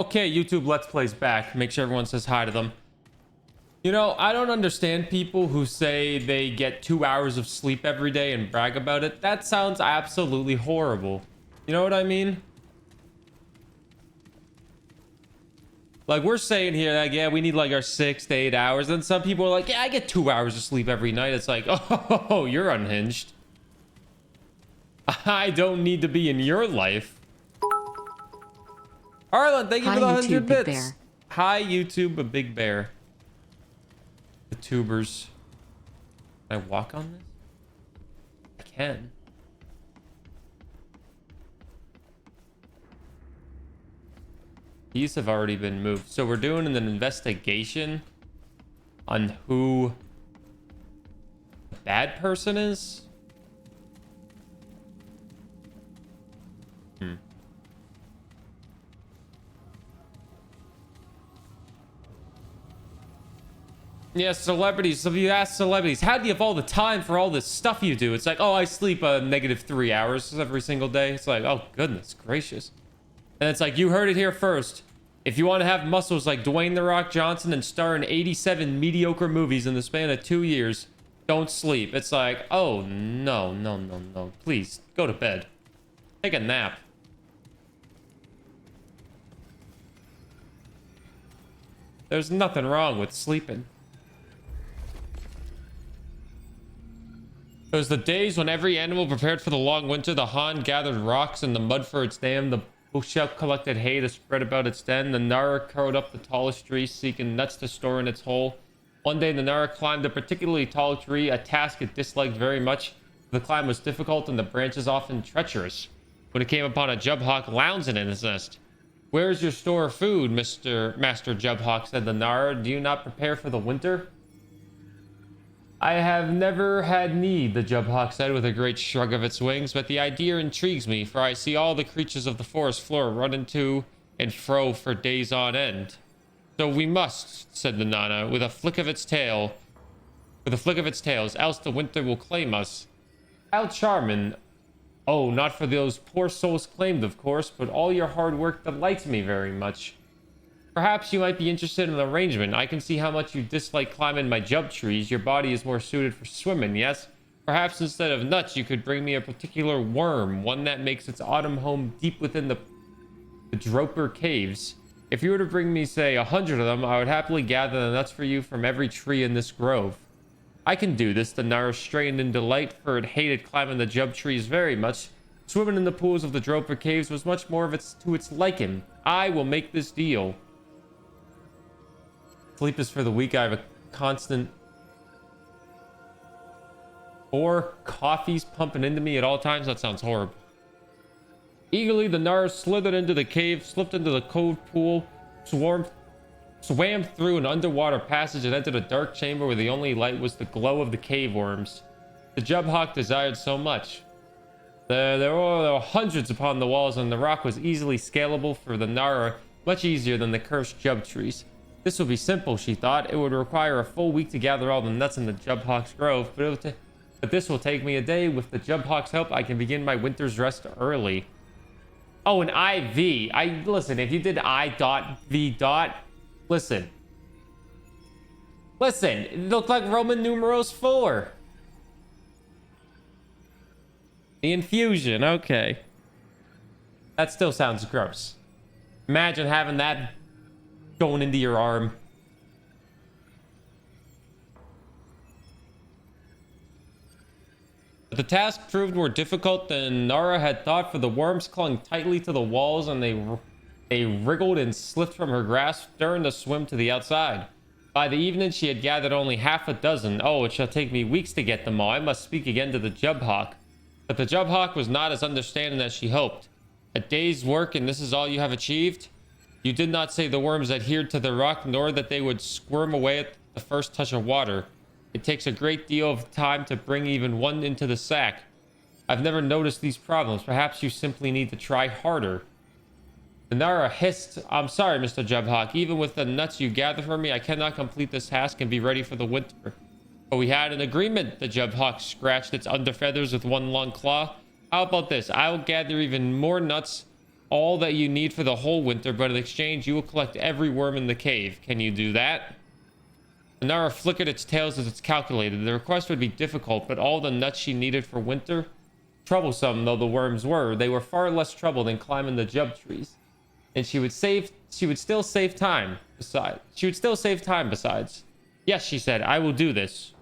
Okay, YouTube Let's Plays back. Make sure everyone says hi to them. You know, I don't understand people who say they get 2 hours of sleep every day and brag about it. That sounds absolutely horrible. You know what I mean? Like, we're saying here, like, yeah, we need like our 6 to 8 hours. And some people are like, yeah, I get 2 hours of sleep every night. It's like, oh, you're unhinged. I don't need to be in your life. Arlen, thank you for the 100 bits. Hi, YouTube, a big bear. The tubers. Can I walk on this? I can. These have already been moved. So we're doing an investigation on who the bad person is. Yeah, celebrities. If you ask celebrities, how do you have all the time for all this stuff you do? It's like, oh, I sleep -3 hours every single day. It's like, oh, goodness gracious. And it's like, you heard it here first. If you want to have muscles like Dwayne "The Rock" Johnson and star in 87 mediocre movies in the span of 2 years, don't sleep. It's like, oh, no, no, no, no. Please, go to bed. Take a nap. There's nothing wrong with sleeping. It was the days when every animal prepared for the long winter. The Han gathered rocks in the mud for its dam. The Bushel collected hay to spread about its den. The Nara curled up the tallest tree, seeking nuts to store in its hole. One day, the Nara climbed a particularly tall tree, a task it disliked very much. The climb was difficult and the branches often treacherous. When it came upon a Jubhawk lounging in his nest. "Where's your store of food, Master Jubhawk?" said the Nara. "Do you not prepare for the winter?" "I have never had need," the Jubhawk said with a great shrug of its wings, "but the idea intrigues me, for I see all the creatures of the forest floor running to and fro for days on end." "So we must," said the Nana, with a flick of its tails, "else the winter will claim us." "How charming. Oh, not for those poor souls claimed, of course, but all your hard work delights me very much. Perhaps you might be interested in an arrangement. I can see how much you dislike climbing my jub trees. Your body is more suited for swimming, yes? Perhaps instead of nuts, you could bring me a particular worm, one that makes its autumn home deep within the Droper caves. If you were to bring me, say, 100 of them, I would happily gather the nuts for you from every tree in this grove." "I can do this," the Nara strained in delight, for it hated climbing the jub trees very much. Swimming in the pools of the Droper caves was much more of to its liking. "I will make this deal." Sleep is for the weak. I have a constant 4 coffees pumping into me at all times. That sounds horrible. Eagerly, the Nara slithered into the cave, slipped into the cold pool, swam through an underwater passage, and entered a dark chamber where the only light was the glow of the cave worms. The Jubhawk desired so much. There were hundreds upon the walls, and the rock was easily scalable for the Nara, much easier than the cursed jub trees. This would be simple, she thought. It would require a full week to gather all the nuts in the Jubhawk's grove, but this will take me a day. With the Jubhawk's help, I can begin my winter's rest early. Oh, an IV. Listen, if you did I.V. Listen, it looked like Roman numerals 4. The infusion, okay. That still sounds gross. Imagine having that going into your arm. But the task proved more difficult than Nara had thought, for the worms clung tightly to the walls and they wriggled and slipped from her grasp, stirring to swim to the outside. By the evening, she had gathered only half a dozen. "Oh, it shall take me weeks to get them all. I must speak again to the Jubhawk." But the Jubhawk was not as understanding as she hoped. "A day's work, and this is all you have achieved? You did not say the worms adhered to the rock, nor that they would squirm away at the first touch of water. It takes a great deal of time to bring even one into the sack. I've never noticed these problems. Perhaps you simply need to try harder." The Nara hissed, "I'm sorry, Mr. Jubhawk. Even with the nuts you gather for me, I cannot complete this task and be ready for the winter." "But we had an agreement." The Jubhawk scratched its underfeathers with one long claw. "How about this? I'll gather even more nuts all that you need for the whole winter, but in exchange, you will collect every worm in the cave. Can you do that? The Nara flickered its tails as it's calculated. The request would be difficult, but all the nuts she needed for winter, troublesome though the worms were, they were far less trouble than climbing the jub trees. And she would still save time besides. Yes, she said, I will do this.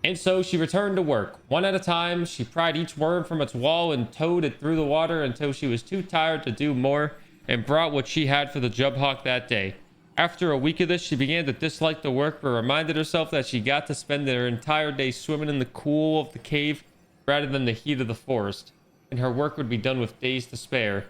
And so she returned to work. One at a time, she pried each worm from its wall and towed it through the water until she was too tired to do more, and brought what she had for the Jubhawk that day. After a week of this, she began to dislike the work, but reminded herself that she got to spend her entire day swimming in the cool of the cave rather than the heat of the forest, and her work would be done with days to spare.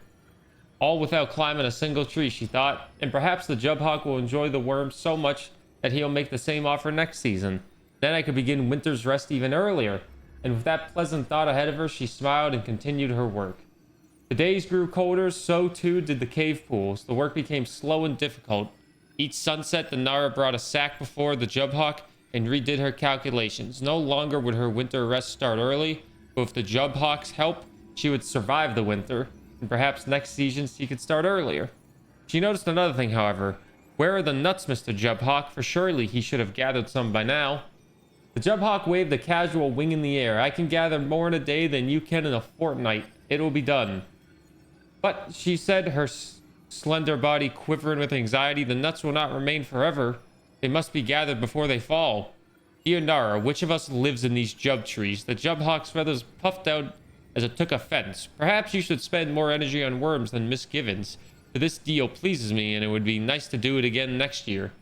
All without climbing a single tree, she thought, and perhaps the Jubhawk will enjoy the worm so much that he'll make the same offer next season. Then I could begin winter's rest even earlier. And with that pleasant thought ahead of her, she smiled and continued her work. The days grew colder, so too did the cave pools. The work became slow and difficult. Each sunset, the Nara brought a sack before the Jubhawk and redid her calculations. No longer would her winter rest start early, but with the Jubhawk's help, she would survive the winter, and perhaps next season she could start earlier. She noticed another thing, however. Where are the nuts, Mr. Jubhawk? For surely he should have gathered some by now. The Jubhawk waved a casual wing in the air. I can gather more in a day than you can in a fortnight. It will be done. But, she said, her slender body quivering with anxiety, the nuts will not remain forever. They must be gathered before they fall. Dear Nara, which of us lives in these jub trees? The Jubhawk's feathers puffed out as it took offense. Perhaps you should spend more energy on worms than Miss Givens. For this deal pleases me, and it would be nice to do it again next year.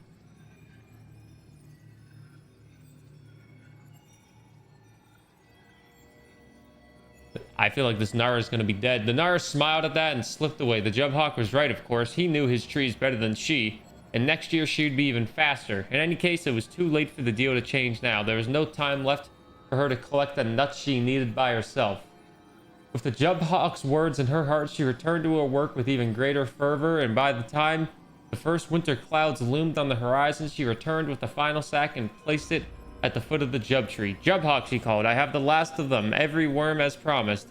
I feel like this Nara is going to be dead. The Nara smiled at that and slipped away. The Jubhawk was right, of course. He knew his trees better than she. And next year, she would be even faster. In any case, it was too late for the deal to change now. There was no time left for her to collect the nuts she needed by herself. With the Jubhawk's words in her heart, she returned to her work with even greater fervor. And by the time the first winter clouds loomed on the horizon, she returned with the final sack and placed it at the foot of the jub tree. Jubhawk, she called. I have the last of them. Every worm as promised.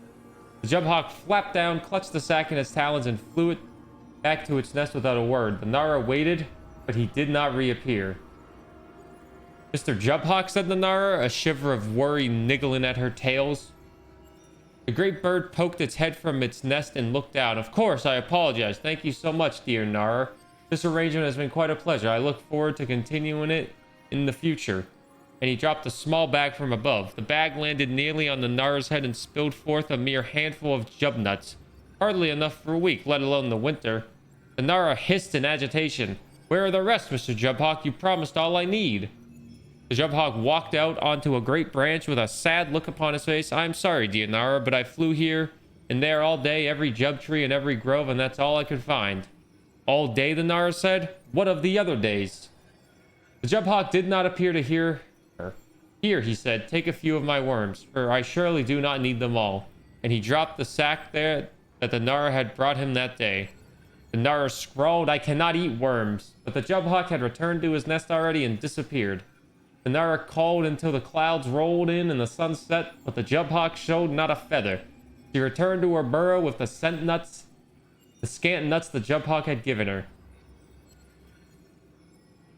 The Jubhawk flapped down, clutched the sack in its talons, and flew it back to its nest without a word. The Nara waited, but he did not reappear. Mr. Jubhawk, said the Nara, a shiver of worry niggling at her tails. The great bird poked its head from its nest and looked down. Of course, I apologize. Thank you so much, dear Nara. This arrangement has been quite a pleasure. I look forward to continuing it in the future. And he dropped a small bag from above. The bag landed nearly on the Nara's head and spilled forth a mere handful of jub nuts. Hardly enough for a week, let alone the winter. The Nara hissed in agitation. Where are the rest, Mr. Jubhawk? You promised all I need. The Jubhawk walked out onto a great branch with a sad look upon his face. I'm sorry, dear Nara, but I flew here and there all day, every jub tree and every grove, and that's all I could find. All day, the Nara said? What of the other days? The Jubhawk did not appear to hear her. Here, he said, take a few of my worms, for I surely do not need them all. And he dropped the sack there that the Nara had brought him that day. The Nara scrawled, I cannot eat worms. But the Jubhawk had returned to his nest already and disappeared. The Nara called until the clouds rolled in and the sun set, but the Jubhawk showed not a feather. She returned to her burrow with the scant nuts the Jubhawk had given her.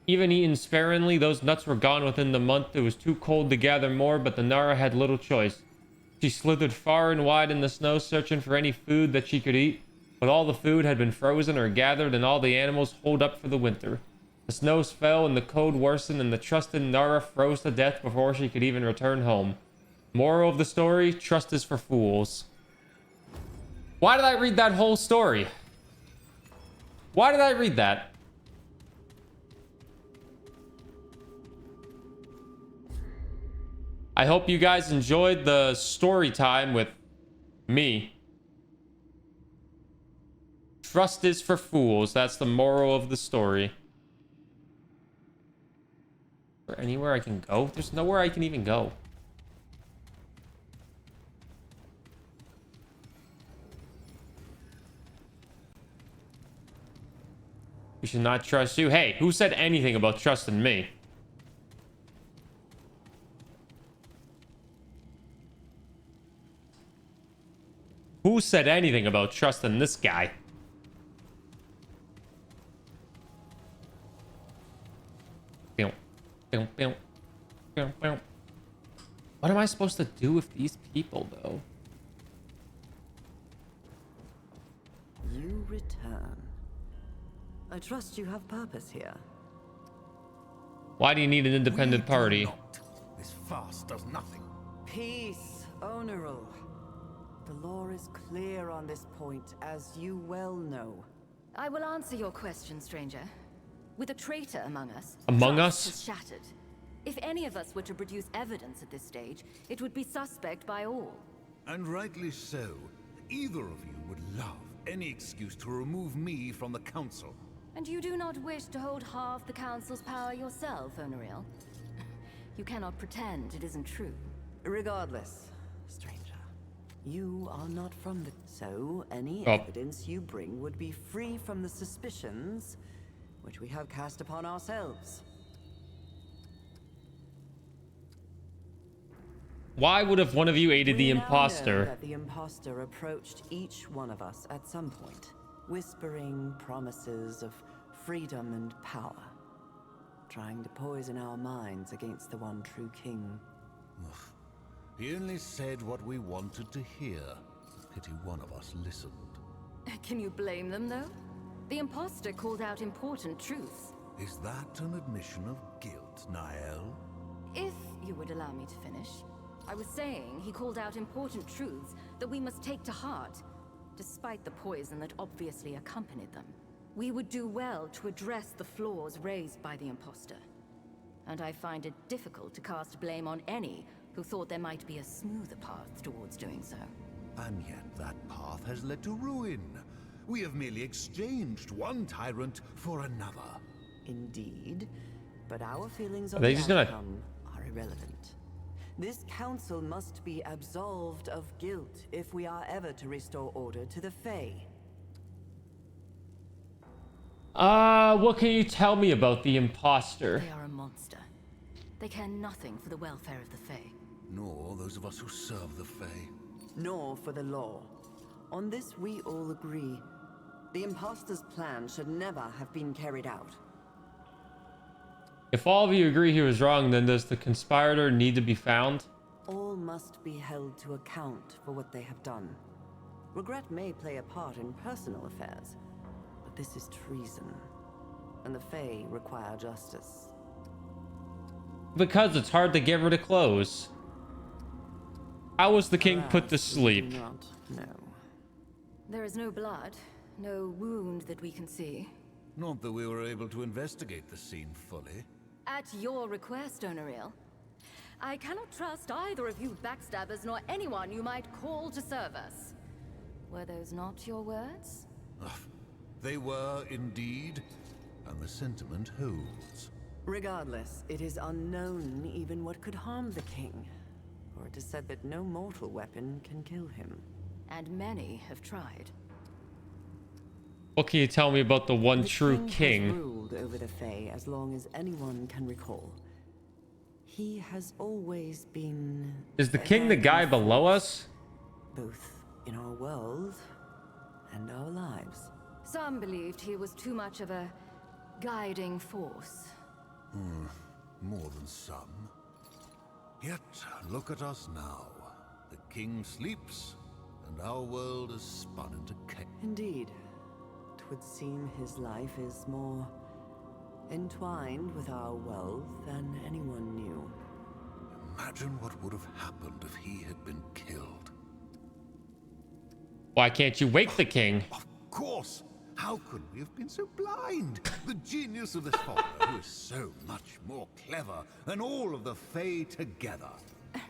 Even eaten sparingly, those nuts were gone within the month. It was too cold to gather more, but the Nara had little choice. She slithered far and wide in the snow, searching for any food that she could eat, but all the food had been frozen or gathered, and all the animals holed up for the winter. The snows fell, and the cold worsened, and the trusted Nara froze to death before she could even return home. Moral of the story, trust is for fools. Why did I read that whole story? Why did I read that? I hope you guys enjoyed the story time with me. Trust is for fools. That's the moral of the story. Is there anywhere I can go? There's nowhere I can even go. We should not trust you. Hey, who said anything about trusting me? Who said anything about trusting this guy? What am I supposed to do with these people, though? You return. I trust you have purpose here. Why do you need an independent party? This farce does nothing. Peace, Honorable. The law is clear on this point, as you well know. I will answer your question, stranger. With a traitor among us, Among trust us? is shattered. If any of us were to produce evidence at this stage, it would be suspect by all. And rightly so. Either of you would love any excuse to remove me from the council. And you do not wish to hold half the council's power yourself, Honoril? You cannot pretend it isn't true. Regardless, stranger, you are not from the... So, any Oh. evidence you bring would be free from the suspicions which we have cast upon ourselves. Why would have one of you aided the We now know imposter? that the imposter approached each one of us at some point, whispering promises of freedom and power, trying to poison our minds against the one true king. He only said what we wanted to hear. Pity one of us listened. Can you blame them, though? The imposter called out important truths. Is that an admission of guilt, Niall? If you would allow me to finish. I was saying he called out important truths that we must take to heart, despite the poison that obviously accompanied them. We would do well to address the flaws raised by the imposter. And I find it difficult to cast blame on any who thought there might be a smoother path towards doing so. And yet that path has led to ruin. We have merely exchanged one tyrant for another. Indeed, but our feelings Are on they the just gonna- outcome are irrelevant. This council must be absolved of guilt if we are ever to restore order to the Fae. What can you tell me about the imposter? They are a monster. They care nothing for the welfare of the Fae. Nor those of us who serve the Fae. Nor for the law. On this we all agree. The imposter's plan should never have been carried out. If all of you agree he was wrong, then does the conspirator need to be found? All must be held to account for what they have done. Regret may play a part in personal affairs, but this is treason, and the Fae require justice. Because it's hard to get rid of clothes. How was the king put to Perhaps we sleep? do not know. There is no blood, no wound that we can see. Not that we were able to investigate the scene fully. At your request, Honoril. I cannot trust either of you backstabbers nor anyone you might call to serve us. Were those not your words? They were indeed, and the sentiment holds. Regardless, it is unknown even what could harm the king, for it is said that no mortal weapon can kill him. And many have tried. What can you tell me about the one The true Has king? ruled over the Fae as long as anyone can recall. He has always been... Is the a king the guy guiding below force, us? both in our world and our lives. Some believed he was too much of a guiding force. More than some. Yet, look at us now. The king sleeps, and our world is spun into chaos. Indeed. It would seem his life is more entwined with our world than anyone knew. Imagine what would have happened if he had been killed. Why can't you wake the king? Of course! How could we have been so blind? The genius of this father, who is so much more clever than all of the Fae together.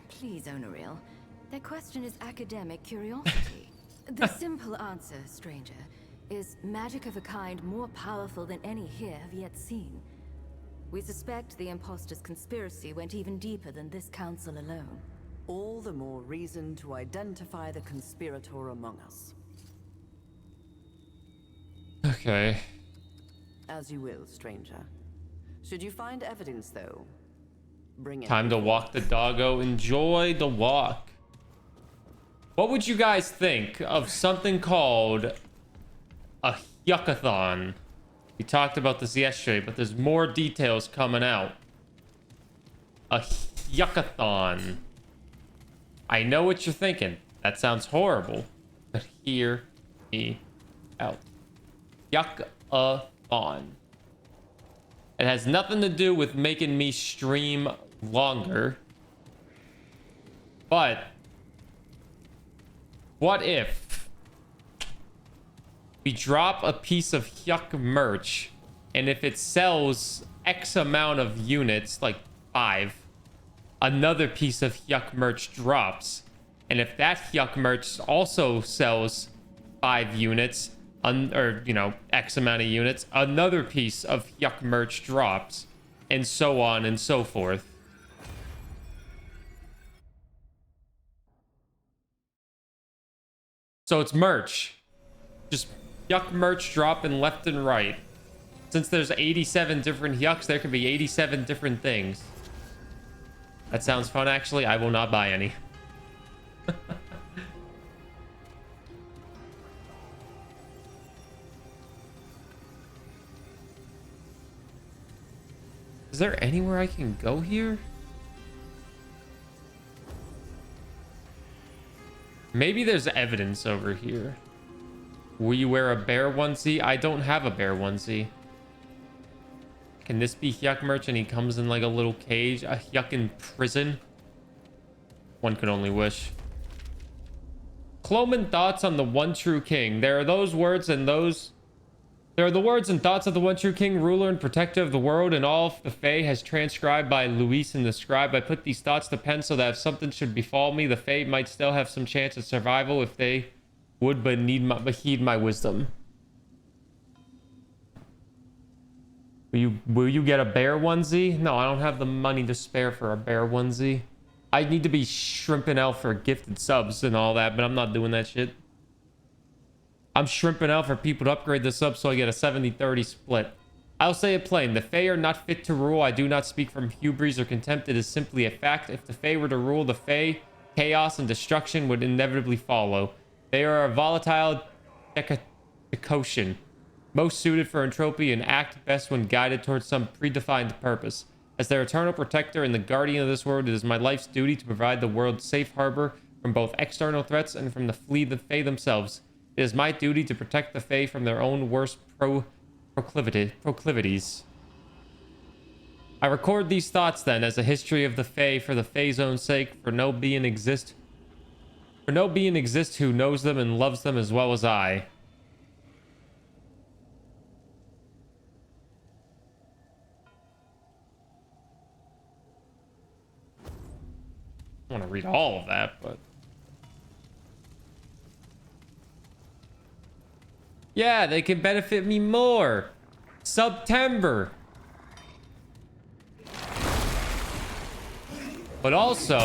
Please, Honoril. Their question is academic curiosity. The simple answer, stranger, is magic of a kind more powerful than any here have yet seen. We suspect the imposter's conspiracy went even deeper than this council alone. All the more reason to identify the conspirator among us. Okay. As you will, stranger. Should you find evidence, though, bring it. Time to walk the doggo. Enjoy the walk. What would you guys think of something called a yuckathon? We talked about this yesterday, but there's more details coming out. A yuckathon. I know what you're thinking. That sounds horrible. But hear me out. Yuckathon. It has nothing to do with making me stream longer. But what if we drop a piece of Yuck merch, and if it sells X amount of units, like 5, another piece of Yuck merch drops, and if that Yuck merch also sells 5 units, or you know, X amount of units, another piece of Yuck merch drops, and so on and so forth. So it's merch, just Yuck merch dropping left and right. Since there's 87 different Yucks, there could be 87 different things. That sounds fun, actually. I will not buy any. Is there anywhere I can go here? Maybe there's evidence over here. Will you wear a bear onesie? I don't have a bear onesie. Can this be Yuck merch and he comes in like a little cage? A Yuck in prison? One could only wish. Cloman thoughts on the one true king. There are those words and those... There are the words and thoughts of the one true king, ruler and protector of the world, and all the Fae has transcribed by Luis and the scribe. I put these thoughts to pen so that if something should befall me, the Fae might still have some chance of survival if they would but heed my wisdom. Will you get a bear onesie? No, I don't have the money to spare for a bear onesie. I need to be shrimping out for gifted subs and all that, but I'm not doing that shit. I'm shrimping out for people to upgrade this up so I get a 70-30 split. I'll say it plain. The Fae are not fit to rule. I do not speak from hubris or contempt. It is simply a fact. If the Fae were to rule the Fae, chaos and destruction would inevitably follow. They are a volatile decoction, most suited for entropy and act best when guided towards some predefined purpose. As their eternal protector and the guardian of this world, it is my life's duty to provide the world safe harbor from both external threats and from the Fae themselves. It is my duty to protect the Fae from their own worst proclivities. I record these thoughts then as a history of the Fae for the Fae's own sake, for no being exists who knows them and loves them as well as I. I want to read all of that, but yeah, they can benefit me more. September. But also,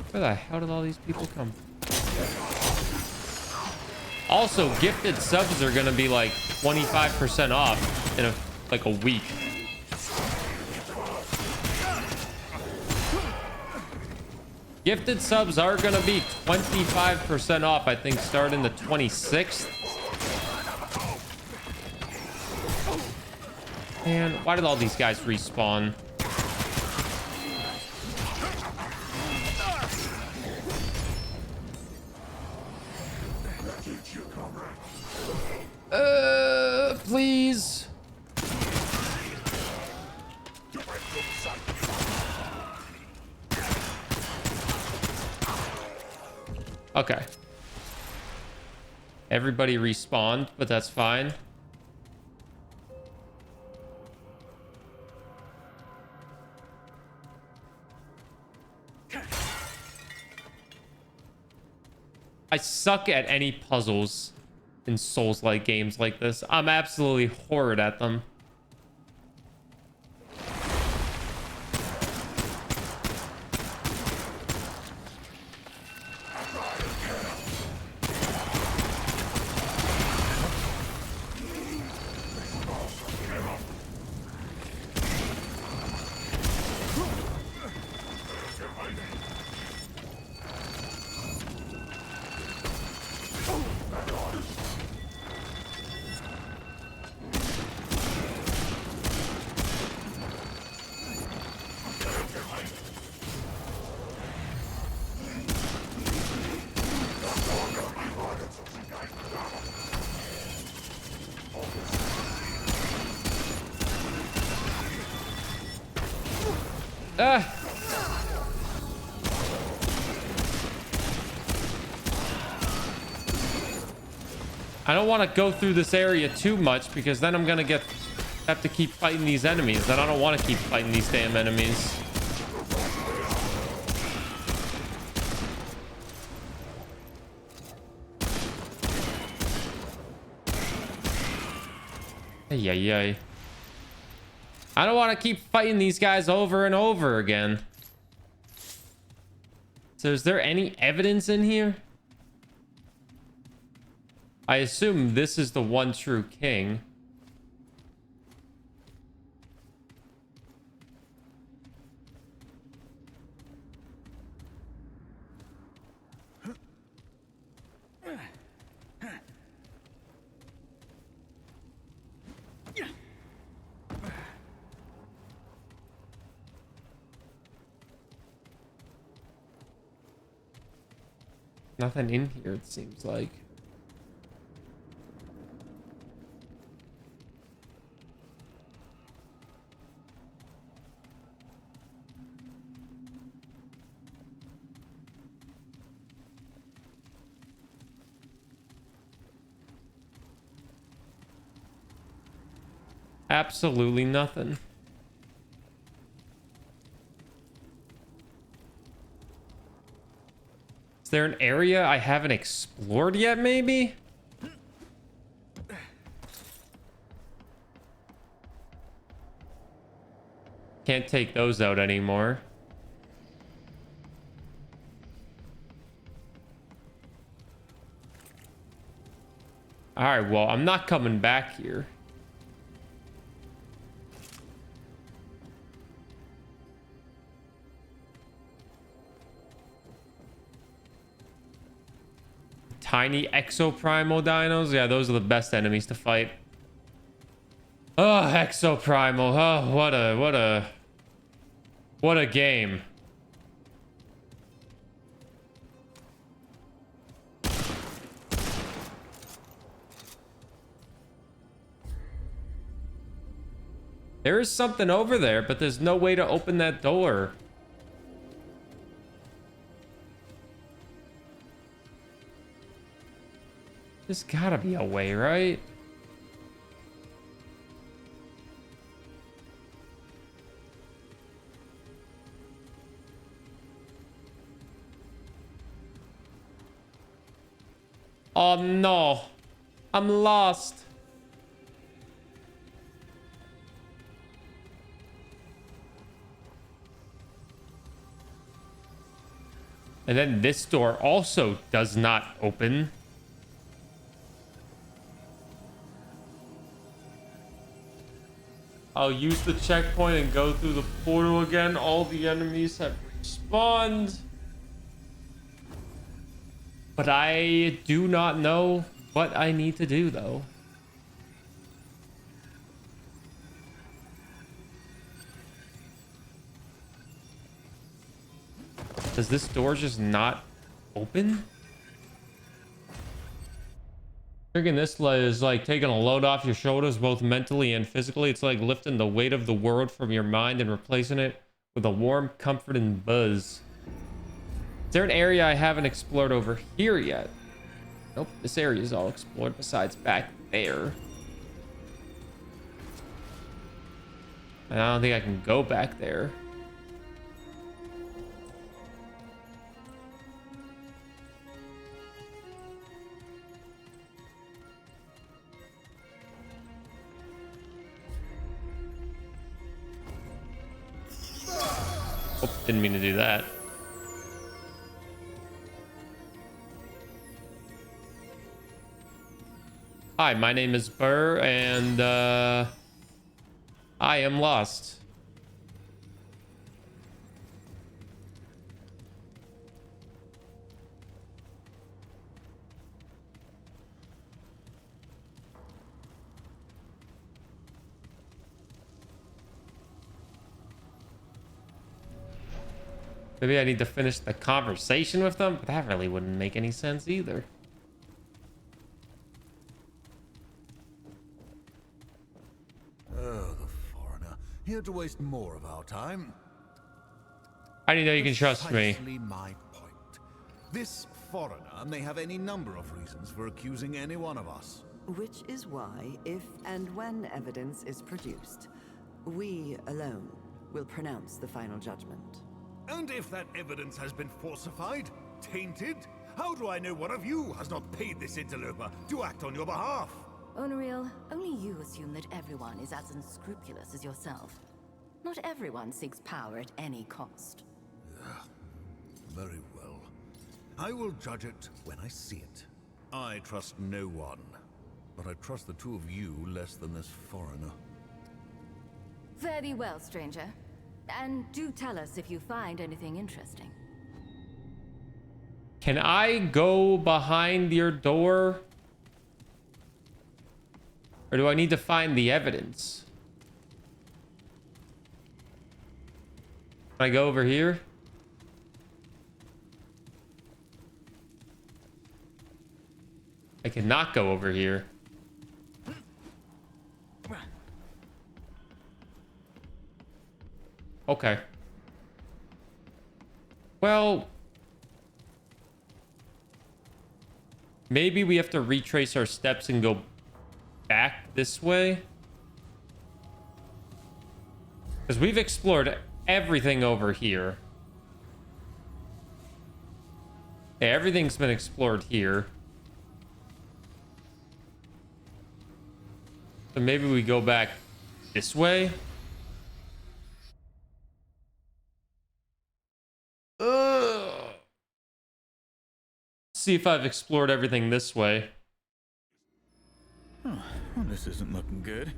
where the hell did all these people come from? Also, gifted subs are gonna be like 25% off in like a week. Gifted subs are gonna be 25% off, I think, starting the 26th. Man, why did all these guys respawn? Please. Okay. Everybody respawned, but that's fine. I suck at any puzzles in Souls-like games like this. I'm absolutely horrid at them. Ah! I don't want to go through this area too much because then I'm gonna have to keep fighting these enemies, and I don't want to keep fighting these damn enemies. Ay. I don't want to keep fighting these guys over and over again. So is there any evidence in here? I assume this is the one true king. Nothing in here, it seems like. Absolutely nothing. Is there an area I haven't explored yet, maybe? Can't take those out anymore. All right, well, I'm not coming back here. Tiny exoprimal dinos? Yeah, those are the best enemies to fight. Oh, exoprimal. Oh, what a game. There is something over there, but there's no way to open that door. There's gotta be a way, right? Oh no, I'm lost. And then this door also does not open. I'll use the checkpoint and go through the portal again. All the enemies have respawned. But I do not know what I need to do, though. Does this door just not open? Freaking this is like taking a load off your shoulders, both mentally and physically. It's like lifting the weight of the world from your mind and replacing it with a warm comfort and buzz. Is there an area I haven't explored over here yet? Nope, this area is all explored besides back there. And I don't think I can go back there. Oh, didn't mean to do that. Hi, my name is Burr, and I am lost. Maybe I need to finish the conversation with them, but that really wouldn't make any sense either. Oh, the foreigner. Here to waste more of our time. How do you know you can trust me? Precisely my point. This foreigner may have any number of reasons for accusing any one of us. Which is why, if and when evidence is produced, we alone will pronounce the final judgment. And if that evidence has been falsified, tainted, how do I know one of you has not paid this interloper to act on your behalf? Onariel, only you assume that everyone is as unscrupulous as yourself. Not everyone seeks power at any cost. Very well. I will judge it when I see it. I trust no one, but I trust the two of you less than this foreigner. Fare thee well, stranger. And do tell us if you find anything interesting. Can I go behind your door? Or do I need to find the evidence? Can I go over here? I cannot go over here. Okay. Well, maybe we have to retrace our steps and go back this way. Because we've explored everything over here. Yeah, everything's been explored here. So maybe we go back this way. See if I've explored everything this way. Well, this isn't looking good.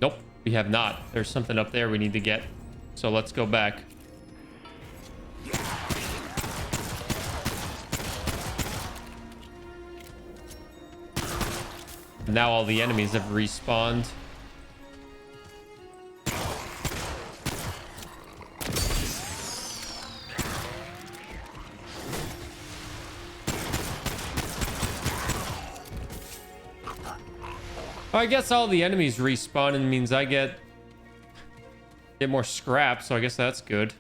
Nope, we have not. There's something up there we need to get. So let's go back. Now all the enemies have respawned. I guess all the enemies respawning means I get more scrap, so I guess that's good.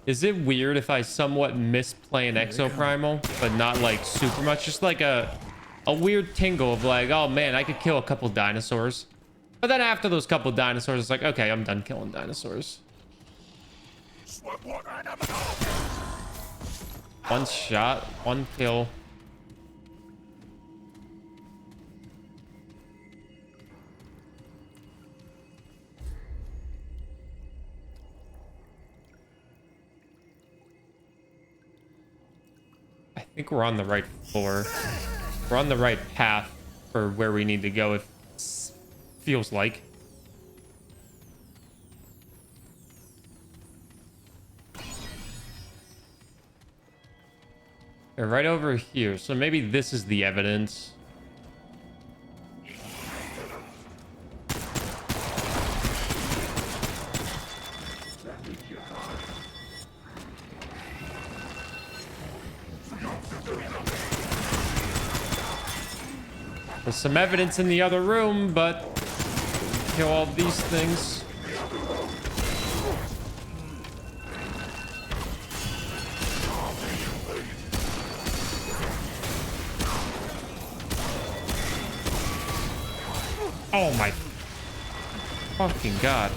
Is it weird if I somewhat miss playing Exoprimal, but not like super much? Just like a weird tingle of like, oh man, I could kill a couple dinosaurs. But then after those couple dinosaurs, it's like, okay, I'm done killing dinosaurs. One shot, one kill. I think we're on the right floor. We're on the right path for where we need to go, it feels like. They're right over here, so maybe this is the evidence. There's some evidence in the other room, but kill all these things. Oh my fucking god.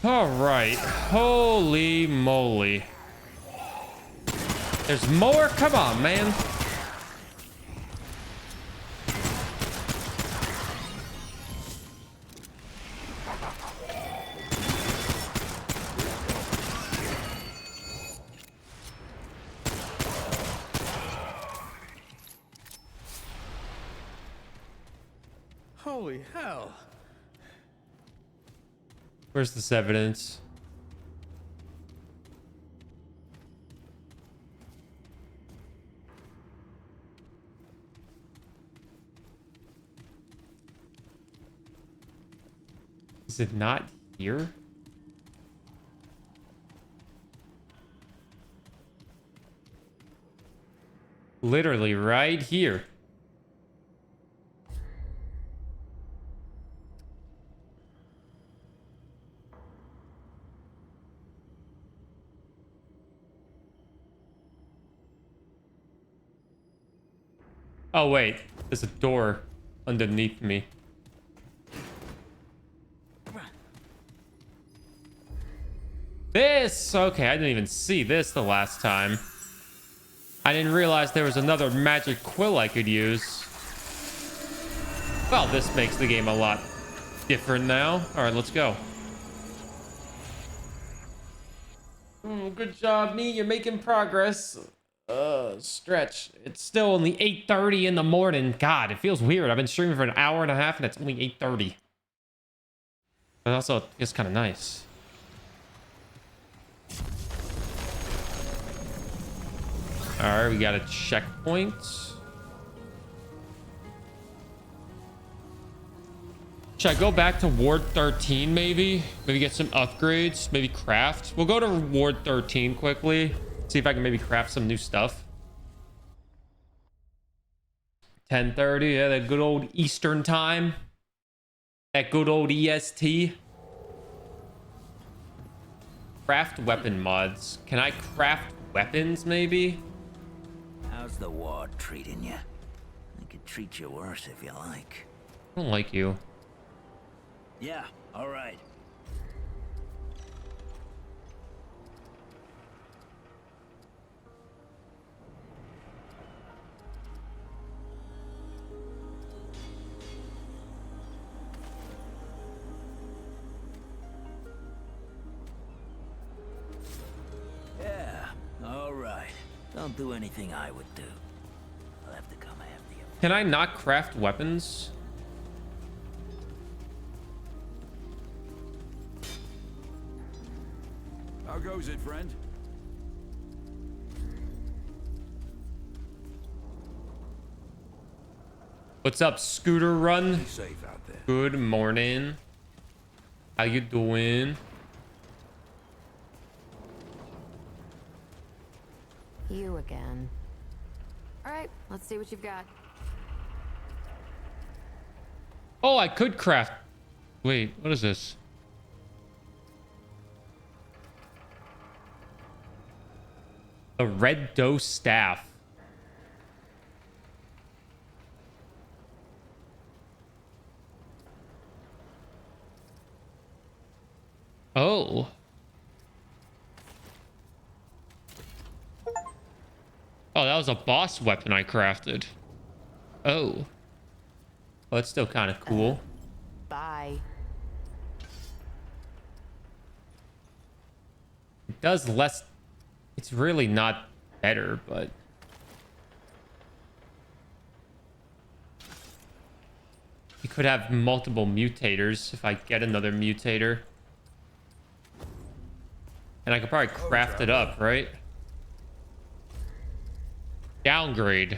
All right. Holy moly. There's more? Come on, man. Holy hell. Where's this evidence? Is it not here? Literally right here. Oh wait, there's a door underneath me. This, okay, I didn't even see this the last time. I didn't realize there was another magic quill I could use. Well, this makes the game a lot different now. All right, let's go. Good job, me. You're making progress. Stretch. It's still only 8:30 in the morning. God, it feels weird. I've been streaming for an hour and a half and it's only 8:30. But also, it's kind of nice. All right, we got a checkpoint. Should I go back to Ward 13 maybe? Maybe get some upgrades, maybe craft. We'll go to Ward 13 quickly. See if I can maybe craft some new stuff. 10:30, yeah, that good old Eastern time. That good old EST. Craft weapon mods. Can I craft weapons maybe? How's the ward treating you? I could treat you worse if you like. I don't like you. Yeah, all right. Yeah, all right. Don't do anything I would do. I'll have to come after you. Can I not craft weapons? How goes it, friend? What's up, Scooter Run? Be safe out there. Good morning. How you doing? You again. All right, let's see what you've got. Oh, I could craft. Wait, what is this? A red doe staff. Oh. Oh, that was a boss weapon I crafted. Oh. Well, that's still kind of cool. Bye. It does less. It's really not better, but you could have multiple mutators if I get another mutator. And I could probably craft it up, right? Downgrade.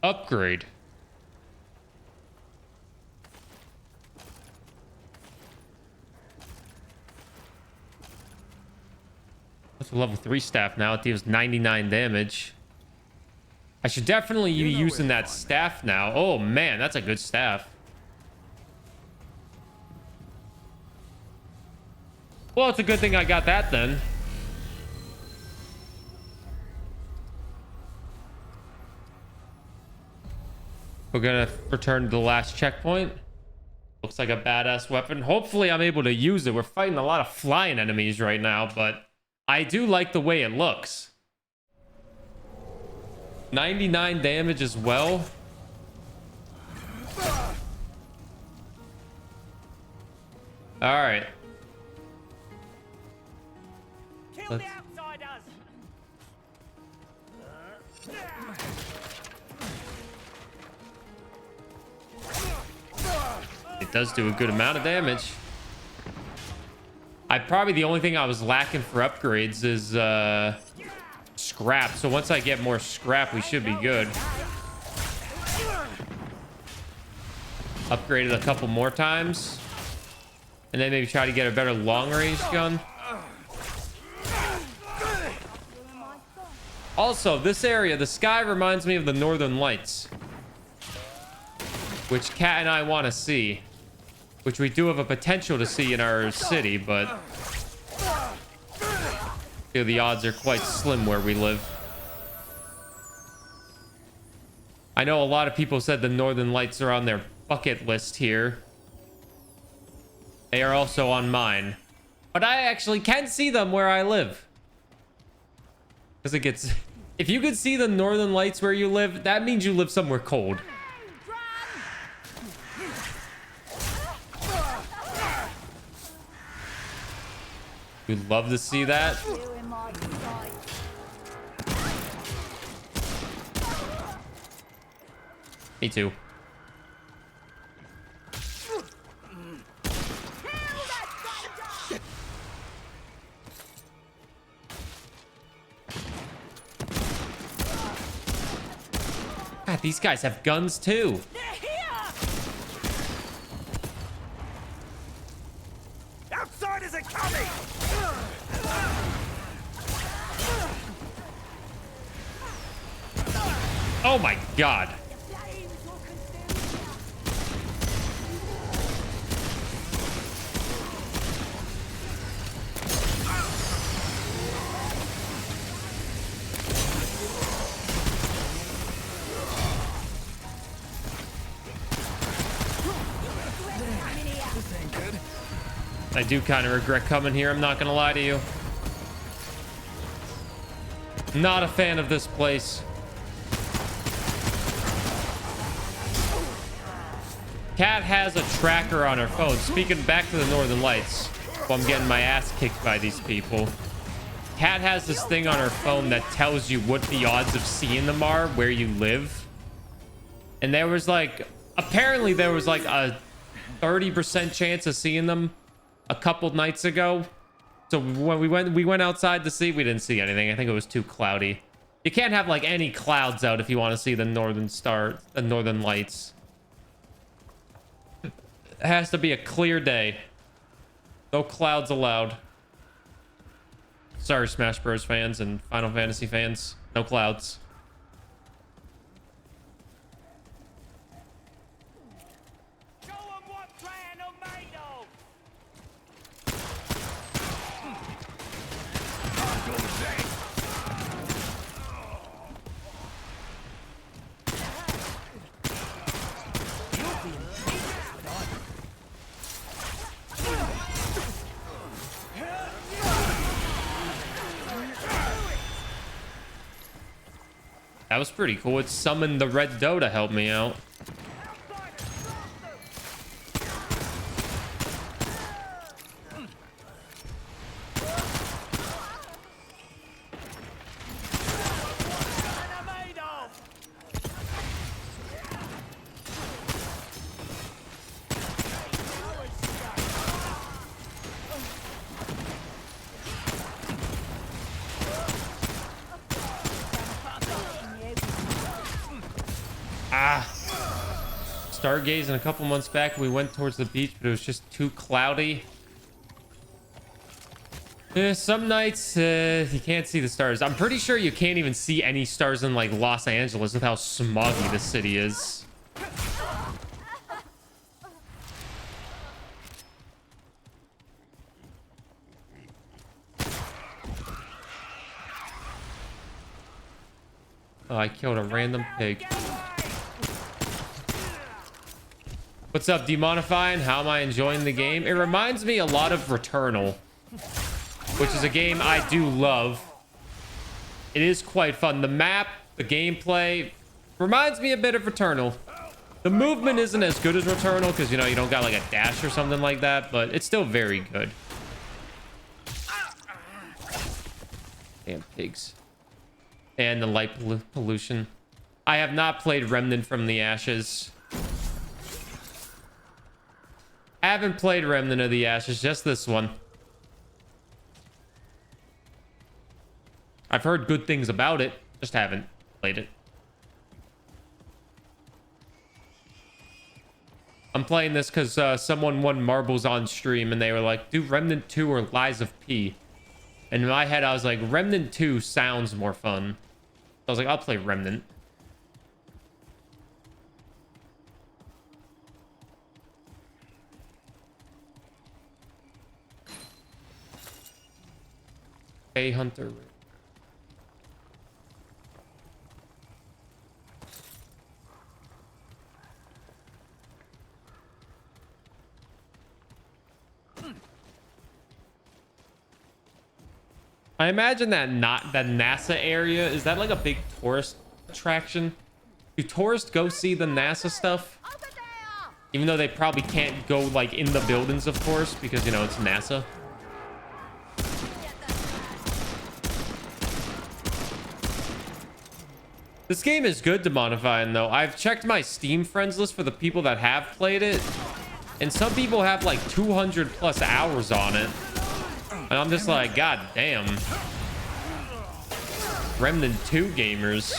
Upgrade. That's a level 3 staff now. It deals 99 damage. I should definitely be using that staff now. Oh man, that's a good staff. Well, it's a good thing I got that then. We're gonna return to the last checkpoint. Looks like a badass weapon. Hopefully I'm able to use it. We're fighting a lot of flying enemies right now, but I do like the way it looks. 99 damage as well. All right. Kill the outsiders. It does do a good amount of damage. Probably the only thing I was lacking for upgrades is scrap. So once I get more scrap, we should be good. Upgraded a couple more times. And then maybe try to get a better long-range gun. Also, this area, the sky reminds me of the Northern Lights. Which Kat and I want to see. Which we do have a potential to see in our city, but I feel the odds are quite slim where we live. I know a lot of people said the Northern Lights are on their bucket list here. They are also on mine. But I actually can see them where I live. Because it gets... If you could see the Northern Lights where you live, that means you live somewhere cold. We'd love to see that. Me too. God, these guys have guns too. Outsiders are coming. Oh my God. I do kind of regret coming here. I'm not going to lie to you. Not a fan of this place. Kat has a tracker on her phone. Speaking back to the Northern Lights, while I'm getting my ass kicked by these people. Kat has this thing on her phone that tells you what the odds of seeing them are where you live. And there was like, apparently there was like a 30% chance of seeing them a couple nights ago. So when we went outside to see, we didn't see anything. I think it was too cloudy. You can't have like any clouds out if you want to see the Northern Lights. It has to be a clear day. No clouds allowed. Sorry, Smash Bros. Fans and Final Fantasy fans. No clouds. Show 'em what Clan are made of. That was pretty cool. It summoned the Red Doe to help me out. Stargazing a couple months back, we went towards the beach, but it was just too cloudy. Some nights you can't see the stars. I'm pretty sure you can't even see any stars in like Los Angeles with how smoggy the city is. Oh, I killed a random pig. What's up, Demonifying? How am I enjoying the game? It reminds me a lot of Returnal, which is a game I do love. It is quite fun. The map, the gameplay reminds me a bit of Returnal. The movement isn't as good as Returnal because, you know, you don't got like a dash or something like that, but it's still very good. Damn pigs. And the light pollution. I have not played Remnant from the Ashes. I haven't played Remnant of the Ashes, just this one. I've heard good things about it, just haven't played it. I'm playing this because someone won marbles on stream and they were like, do Remnant 2 or Lies of P. And in my head, I was like, Remnant 2 sounds more fun. So I was like, I'll play Remnant. Hey, Hunter. I imagine that NASA area, is that like a big tourist attraction? Do tourists go see the NASA stuff? Even though they probably can't go like in the buildings, of course, because, you know, it's NASA. This game is good, Demonifying, though. I've checked my Steam friends list for the people that have played it, and some people have like 200 plus hours on it. And I'm just like, god damn. Remnant 2 gamers.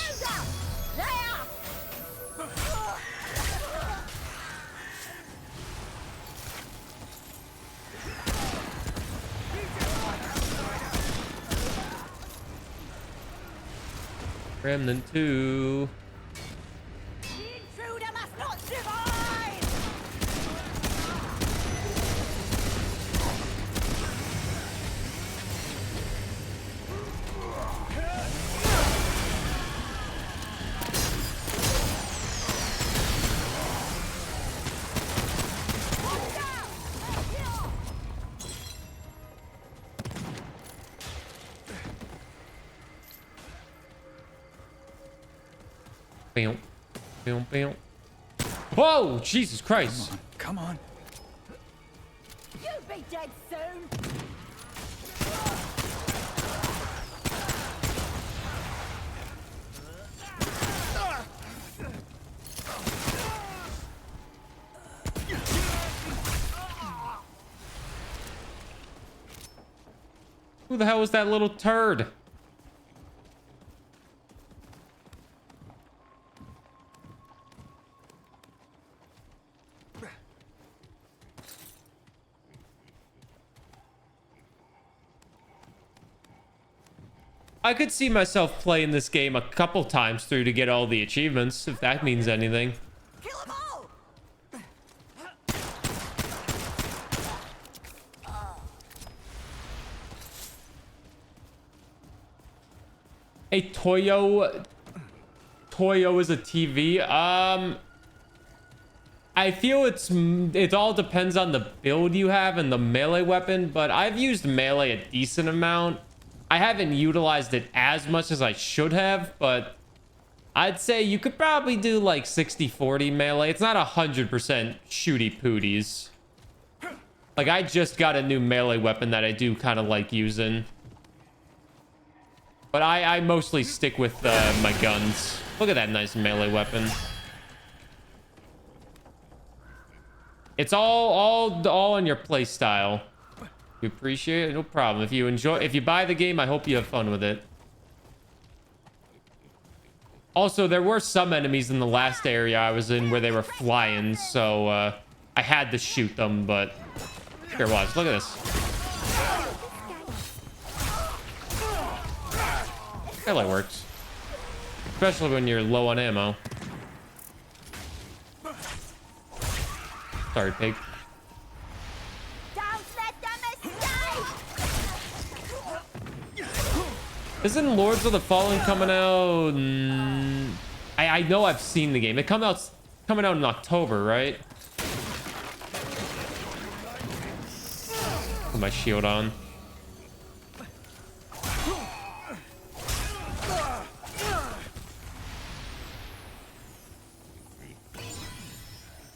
Remnant 2. The intruder must not survive! Bam, bam, bam. Whoa, Jesus Christ. Come on. You'll be dead soon! Who the hell was that little turd? I could see myself playing this game a couple times through to get all the achievements, if that means anything. Kill them all! Hey, Toyo is a TV. I feel it all depends on the build you have and the melee weapon, but I've used melee a decent amount. I haven't utilized it as much as I should have, but I'd say you could probably do like 60-40 melee. It's not 100% shooty pooties. Like, I just got a new melee weapon that I do kind of like using. But I mostly stick with my guns. Look at that nice melee weapon. It's all in your play style. You appreciate it? No problem. If you buy the game, I hope you have fun with it. Also, there were some enemies in the last area I was in where they were flying, so I had to shoot them, but here, watch. Look at this. Melee works. Especially when you're low on ammo. Sorry, pig. Isn't Lords of the Fallen coming out? I know I've seen the game. Coming out in October, right? Put my shield on.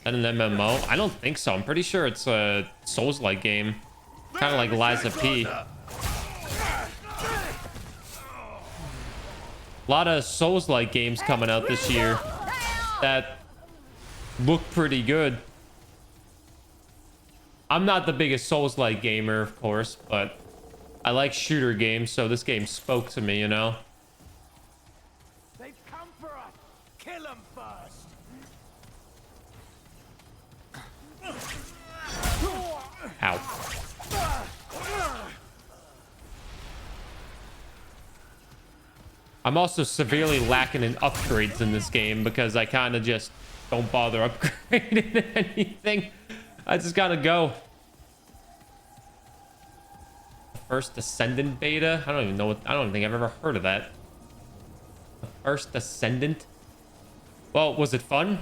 An MMO? I don't think so. I'm pretty sure it's a Souls-like game. Kind of like Lies of P. A lot of Souls-like games coming out this year that look pretty good. I'm not the biggest Souls-like gamer, of course, but I like shooter games, so this game spoke to me, you know? They've come for us. Kill them first. Ow. I'm also severely lacking in upgrades in this game because I kind of just don't bother upgrading anything. I just gotta go. First Descendant beta? I don't even know what... I don't think I've ever heard of that. The First Descendant? Well, was it fun?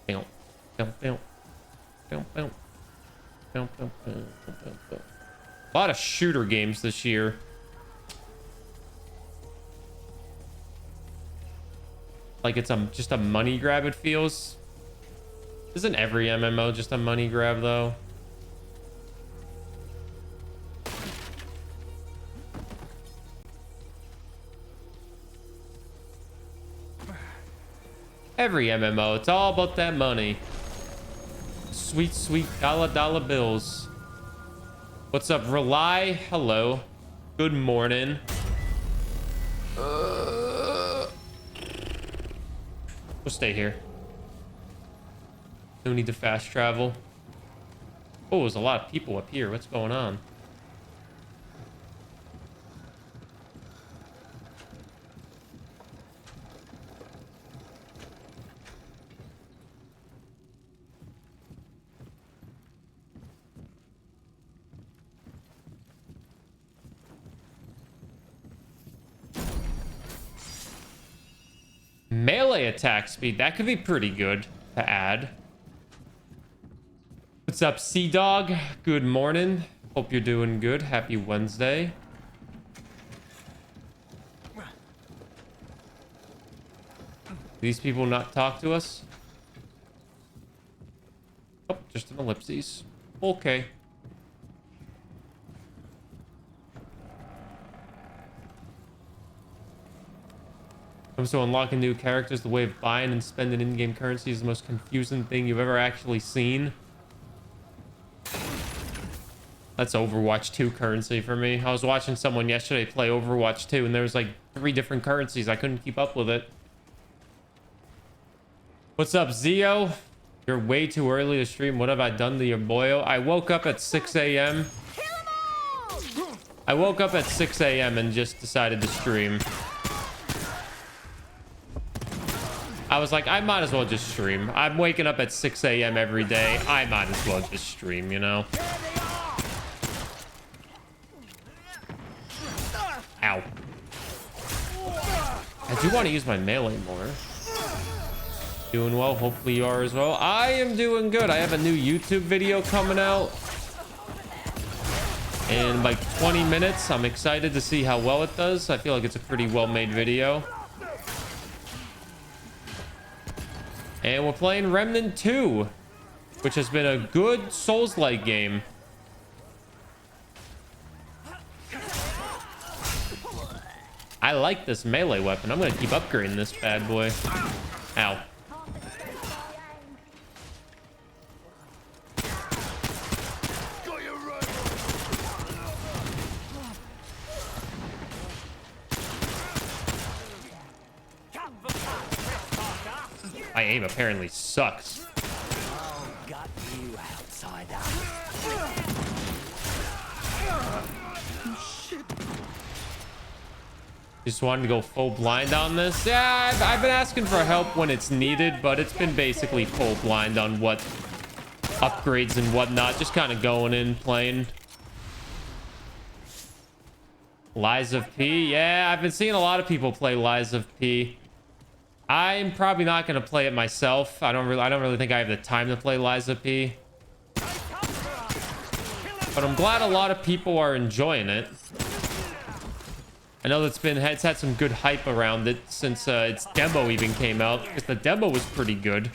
A lot of shooter games this year. Like it's just a money grab, it feels. Isn't every MMO just a money grab though? Every MMO, it's all about that money. Sweet, sweet dollar bills. What's up, Rely? Hello. Good morning. We'll stay here. No need to fast travel. Oh, there's a lot of people up here. What's going on? Melee attack speed. That could be pretty good to add. What's up, Sea Dog? Good morning. Hope you're doing good. Happy Wednesday. These people not talk to us? Oh, just an ellipses. Okay. Comes to unlocking new characters, the way of buying and spending in-game currency is the most confusing thing you've ever actually seen. That's Overwatch 2 currency for me. I was watching someone yesterday play Overwatch 2 and there was like 3 different currencies. I couldn't keep up with it. What's up, Zio? You're way too early to stream. What have I done to your boyo? I woke up at 6 a.m. I woke up at 6 a.m. and just decided to stream. I was like, I might as well just stream. I'm waking up at 6 a.m. every day. I might as well just stream, you know? Ow. I do want to use my melee more. Doing well. Hopefully you are as well. I am doing good. I have a new YouTube video coming out in like 20 minutes. I'm excited to see how well it does. I feel like it's a pretty well-made video. And we're playing Remnant 2, which has been a good Souls-like game. I like this melee weapon. I'm going to keep upgrading this bad boy. Ow. My aim apparently sucks. Oh, got you, outsider. Just wanted to go full blind on this. Yeah, I've been asking for help when it's needed, but it's been basically full blind on what upgrades and whatnot. Just kind of going in, playing. Lies of P. Yeah, I've been seeing a lot of people play Lies of P. I'm probably not gonna play it myself. I don't really think I have the time to play Liza P. But I'm glad a lot of people are enjoying it. I know it's had some good hype around it since its demo even came out, because the demo was pretty good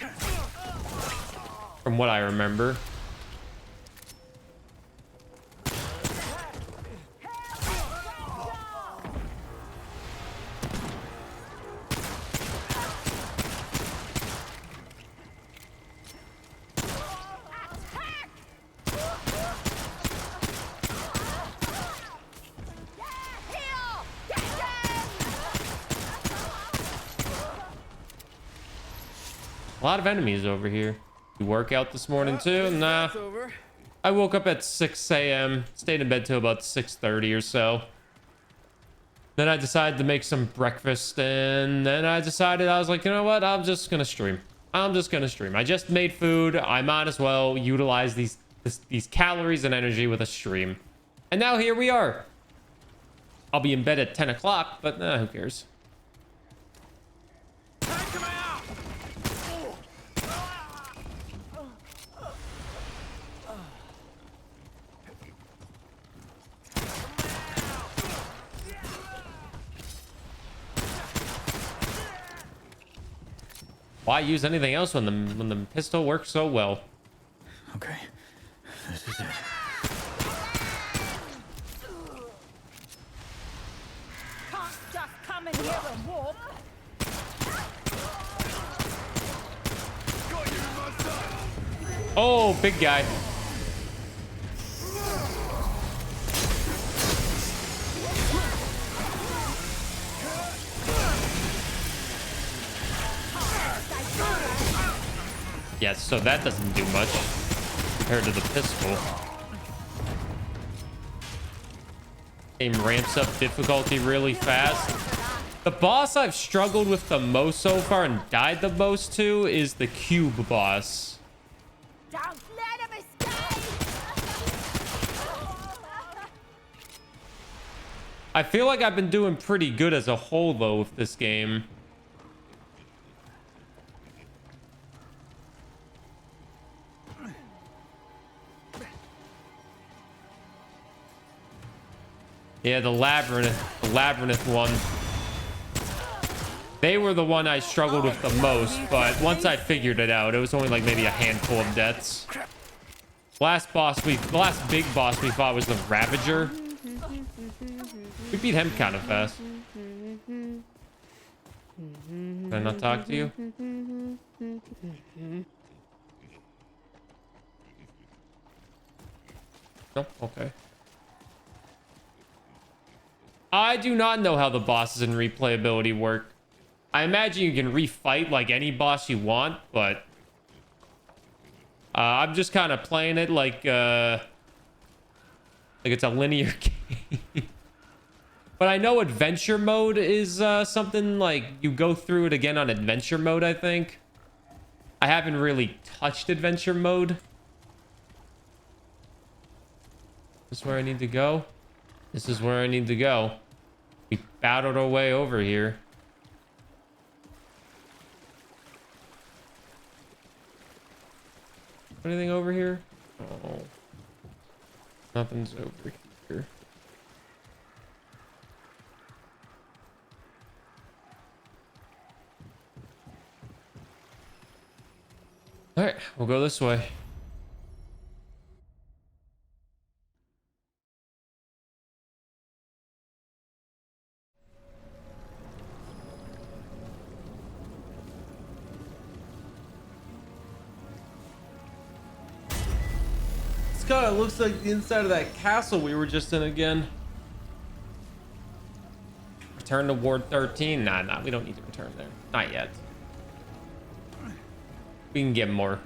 from what I remember. A lot of enemies over here. You work out this morning too? Nah. I woke up at 6 a.m. Stayed in bed till about 6:30 or so. Then I decided to make some breakfast, and then I decided, I was like, you know what? I'm just gonna stream. I just made food. I might as well utilize these calories and energy with a stream. And now here we are. I'll be in bed at 10 o'clock, but who cares? Why use anything else when the pistol works so well? Okay, this is it. Can't just come in here and walk. Oh, big guy. Yes, so that doesn't do much compared to the pistol. Game ramps up difficulty really fast. The boss I've struggled with the most so far and died the most to is the cube boss. Don't let him escape. I feel like I've been doing pretty good as a whole though with this game. Yeah, the labyrinth one. They were the one I struggled with the most, but once I figured it out, it was only like maybe a handful of deaths. The last big boss we fought was the Ravager. We beat him kind of fast. Can I not talk to you? No? Okay. I do not know how the bosses in replayability work. I imagine you can refight like any boss you want, but I'm just kind of playing it like it's a linear game. But I know adventure mode is something like you go through it again on adventure mode, I think. I haven't really touched adventure mode. This is where I need to go. This is where I need to go. We battled our way over here. Anything over here? Oh. Nothing's over here. All right, we'll go this way. God, it looks like the inside of that castle we were just in again. Return to Ward 13? Nah, we don't need to return there. Not yet. We can get more.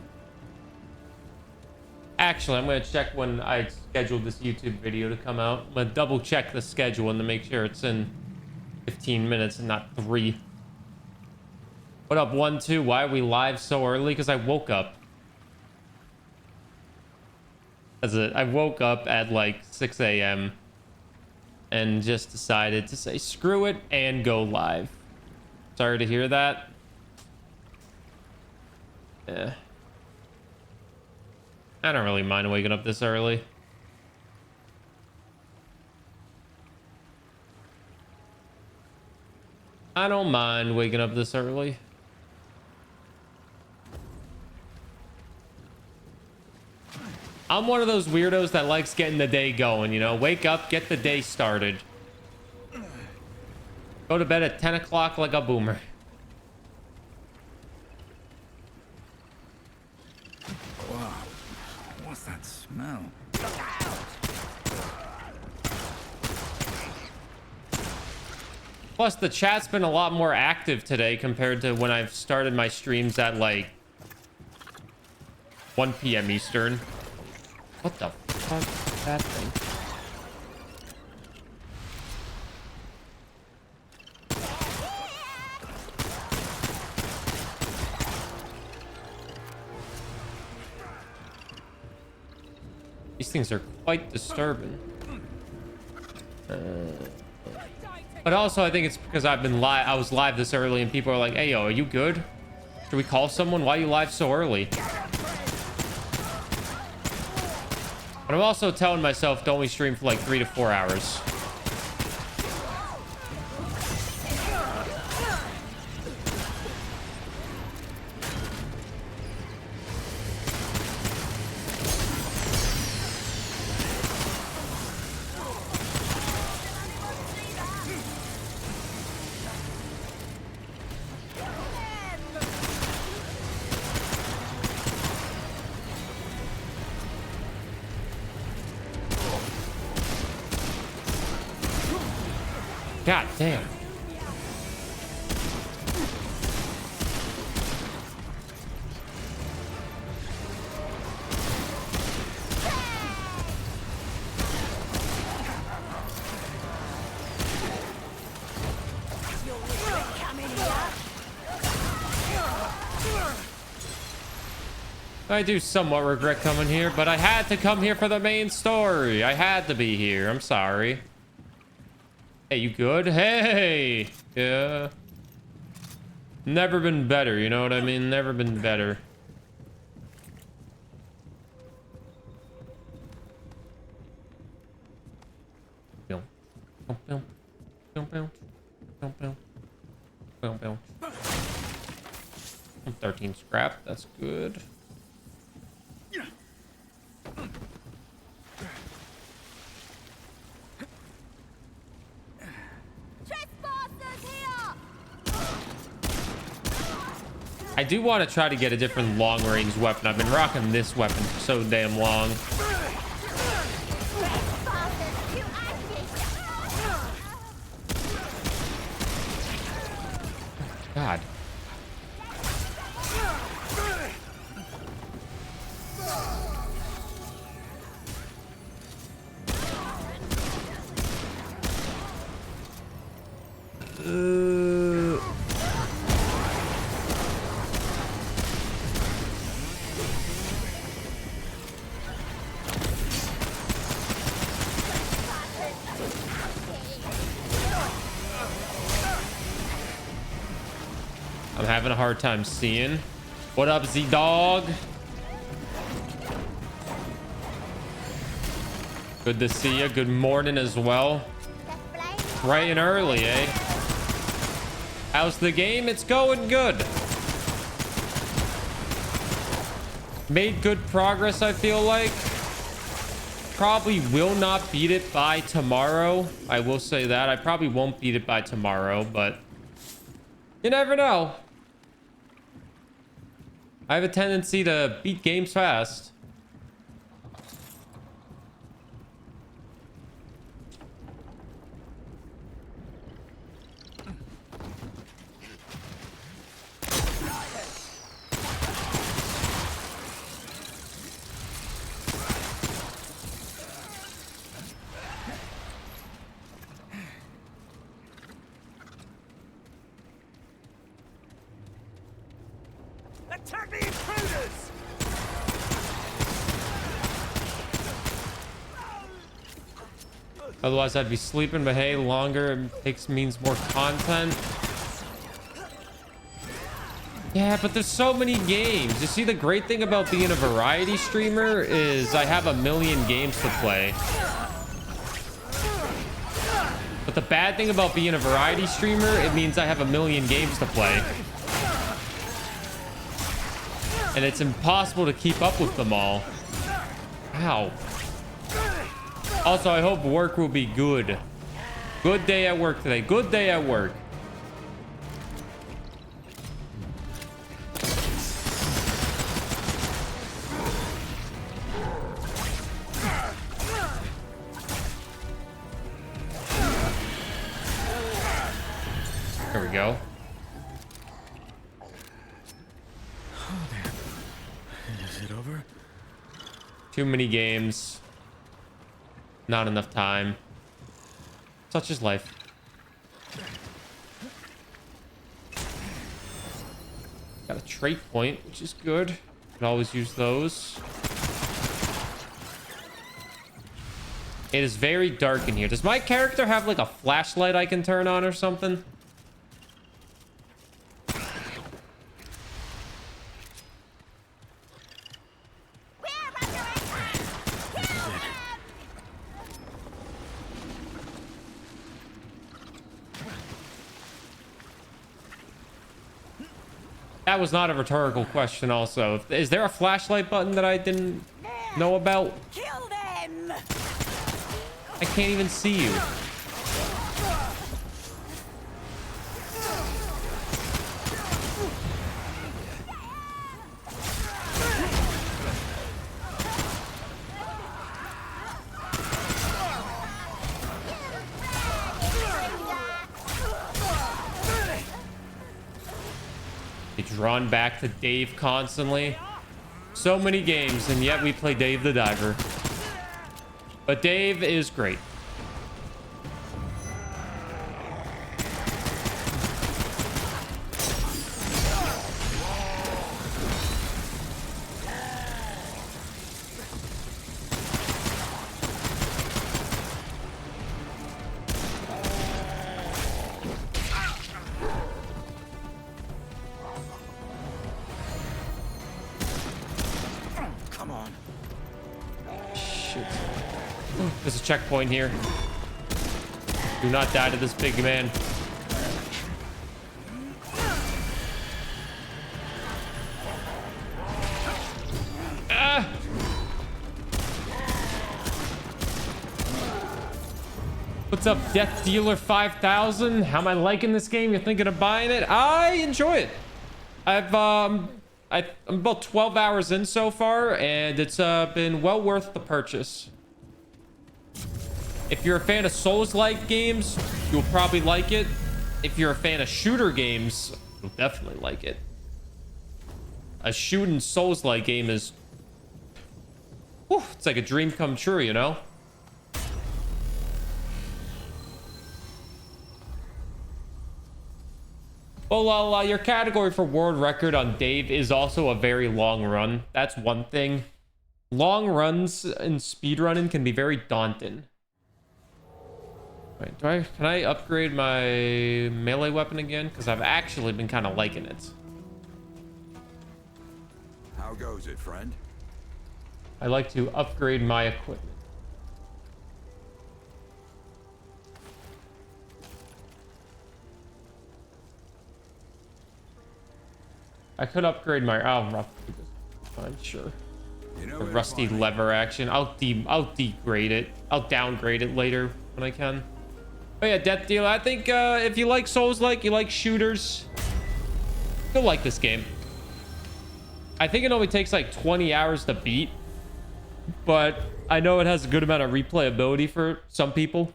Actually, I'm going to check when I scheduled this YouTube video to come out. I'm going to double check the schedule and to make sure it's in 15 minutes and not 3. What up, 1-2? Why are we live so early? Because I woke up. I woke up at like 6 a.m. and just decided to say screw it and go live. Sorry to hear that. Yeah. I don't really mind waking up this early. I don't mind waking up this early. I'm one of those weirdos that likes getting the day going, you know? Wake up, get the day started. Go to bed at 10 o'clock like a boomer. Wow. What's that smell? Plus, the chat's been a lot more active today compared to when I've started my streams at like 1 p.m. Eastern. What the fuck is that thing? These things are quite disturbing. But also, I think it's because I've been live. I was live this early, and people are like, "Hey, yo, are you good? Should we call someone? Why are you live so early?" But I'm also telling myself to only stream for like 3 to 4 hours. God damn. I do somewhat regret coming here, but I had to come here for the main story. I had to be here. I'm sorry. Hey, you good? Hey! Yeah. Never been better, you know what I mean? Never been better. Boom. Boom, boom. Boom, boom. Boom, boom. Boom, boom. 13 scrap, that's good. I do want to try to get a different long-range weapon. I've been rocking this weapon for so damn long. God. I'm having a hard time seeing. What up, Z-Dog? Good to see you. Good morning as well. Bright and early, eh? How's the game? It's going good. Made good progress, I feel like. Probably will not beat it by tomorrow. I will say that. I probably won't beat it by tomorrow, but you never know. I have a tendency to beat games fast. Attack the intruders! Otherwise, I'd be sleeping, but hey, longer means more content. Yeah, Yeah, but there's so many games. You see, the great thing about being a variety streamer is I have a million games to play. But the bad thing about being a variety streamer, it means I have a million games to play. And it's impossible to keep up with them all. Ow. Also, I hope work will be good. Good day at work today. Good day at work. There we go. Oh, damn. Is it over? Too many games. Not enough time. Such is life. Got a trait point, which is good. Can always use those. It is very dark in here. Does my character have like a flashlight I can turn on or something? That was not a rhetorical question also. Is there a flashlight button that I didn't know about? Kill them! I can't even see you. Drawn back to Dave constantly. So many games, and yet we play Dave the Diver. But Dave is great. There's a checkpoint here. Do not die to this big man. Ah! What's up, Death Dealer 5000? How am I liking this game? You're thinking of buying it? I enjoy it. I'm about 12 hours in so far, and it's been well worth the purchase. If you're a fan of Souls-like games, you'll probably like it. If you're a fan of shooter games, you'll definitely like it. A shooting Souls-like game is... whew, it's like a dream come true, you know? Well, your category for world record on Dave is also a very long run. That's one thing. Long runs in speedrunning can be very daunting. Wait, can I upgrade my melee weapon again? Because I've actually been kind of liking it. How goes it, friend? I like to upgrade my equipment. I could upgrade my... oh, I'm sure. You know, The rusty lever action. I'll degrade it. I'll downgrade it later when I can. But yeah, Death Dealer, I think if you like Souls-like, you like shooters, you'll like this game. I think it only takes like 20 hours to beat, but I know it has a good amount of replayability for some people.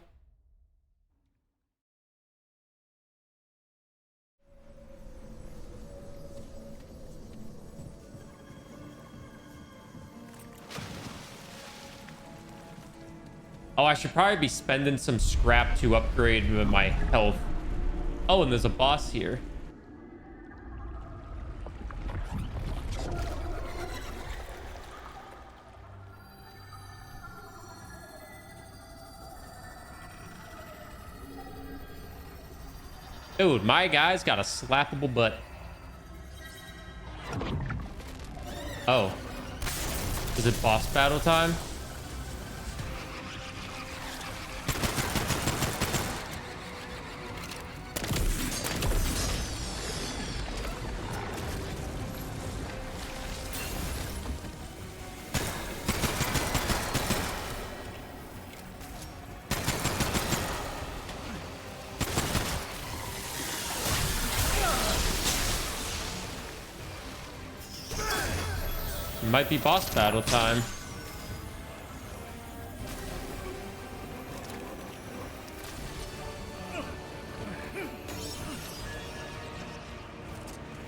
Oh, I should probably be spending some scrap to upgrade my health. Oh, and there's a boss here. Dude, my guy's got a slappable butt. Oh. Is it boss battle time? Might be boss battle time.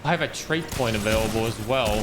I have a trait point available as well.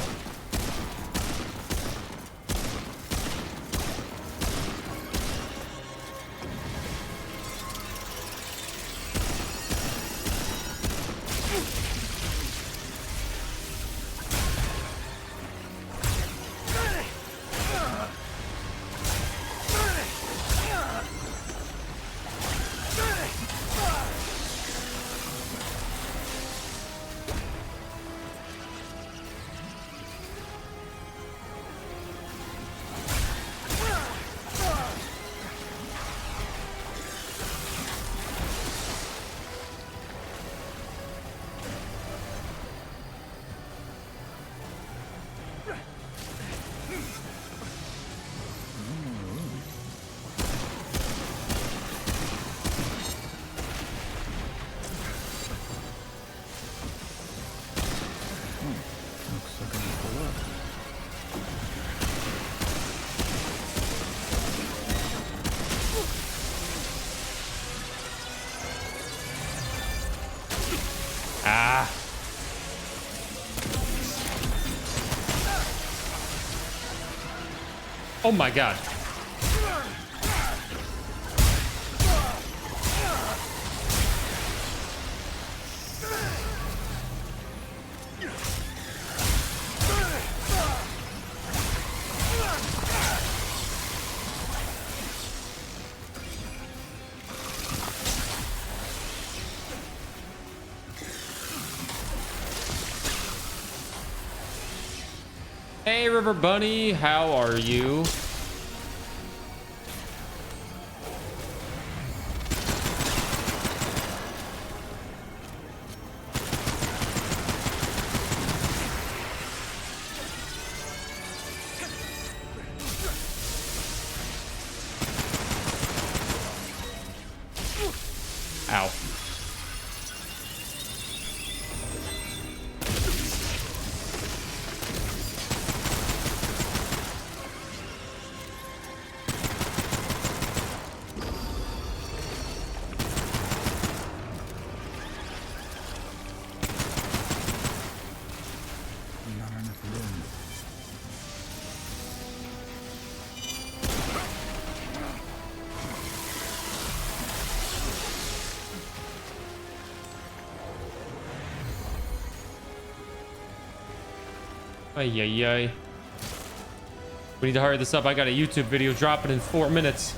Ah. Oh my god. Hey, River Bunny, how are you? Ow. Not enough room. Ay, ay, ay. We need to hurry this up. I got a YouTube video dropping in 4 minutes.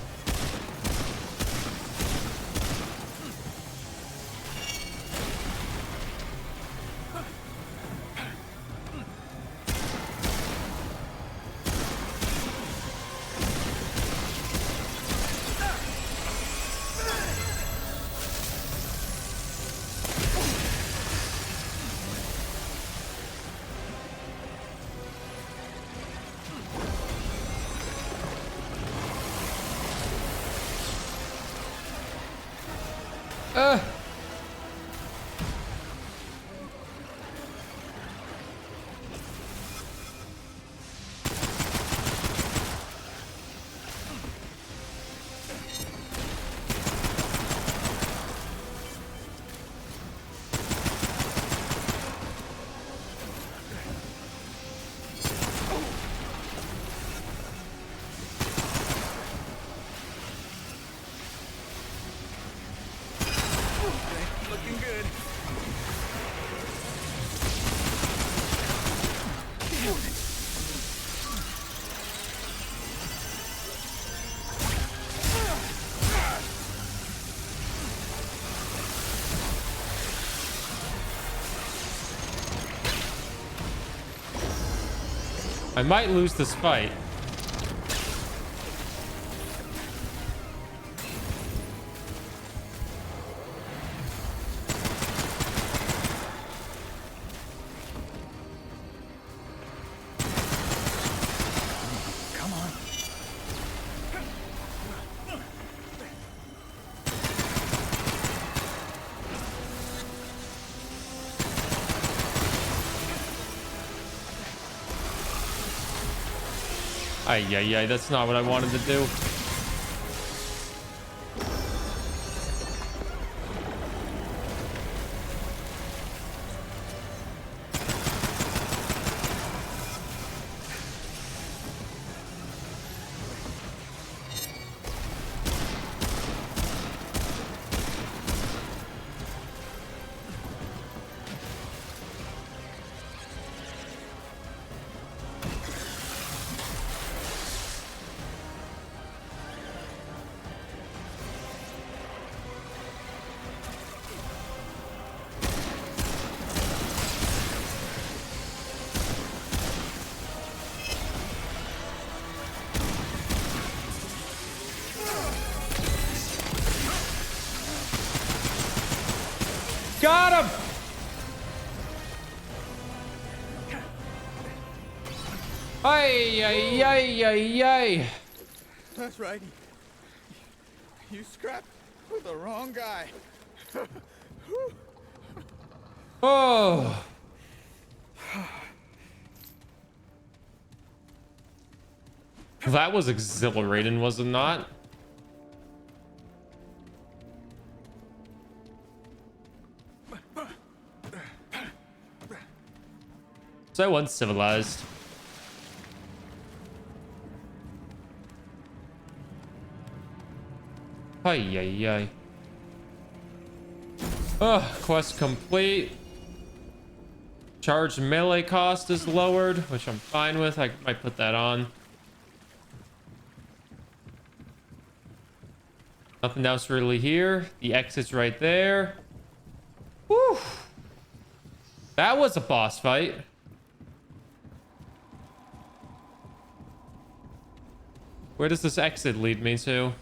Looking good. I might lose this fight. Come on. Ay, ay, ay, that's not what I wanted to do. Got him! Ay, ay, ay, ay, ay. That's right. You scrapped with the wrong guy. Oh. That was exhilarating, was it not? So uncivilized. Ay, ay, ay. Quest complete. Charged melee cost is lowered, which I'm fine with. I might put that on. Nothing else really here. The exit's right there. Whew. That was a boss fight. Where does this exit lead me to?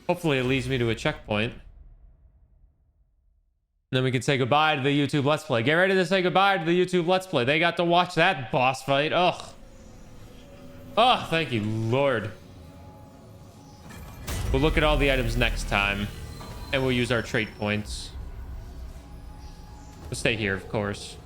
Hopefully it leads me to a checkpoint. Then we can say goodbye to the YouTube Let's Play. Get ready to say goodbye to the YouTube Let's Play. They got to watch that boss fight. Ugh. Oh, thank you, Lord. We'll look at all the items next time. And we'll use our trait points. We'll stay here, of course.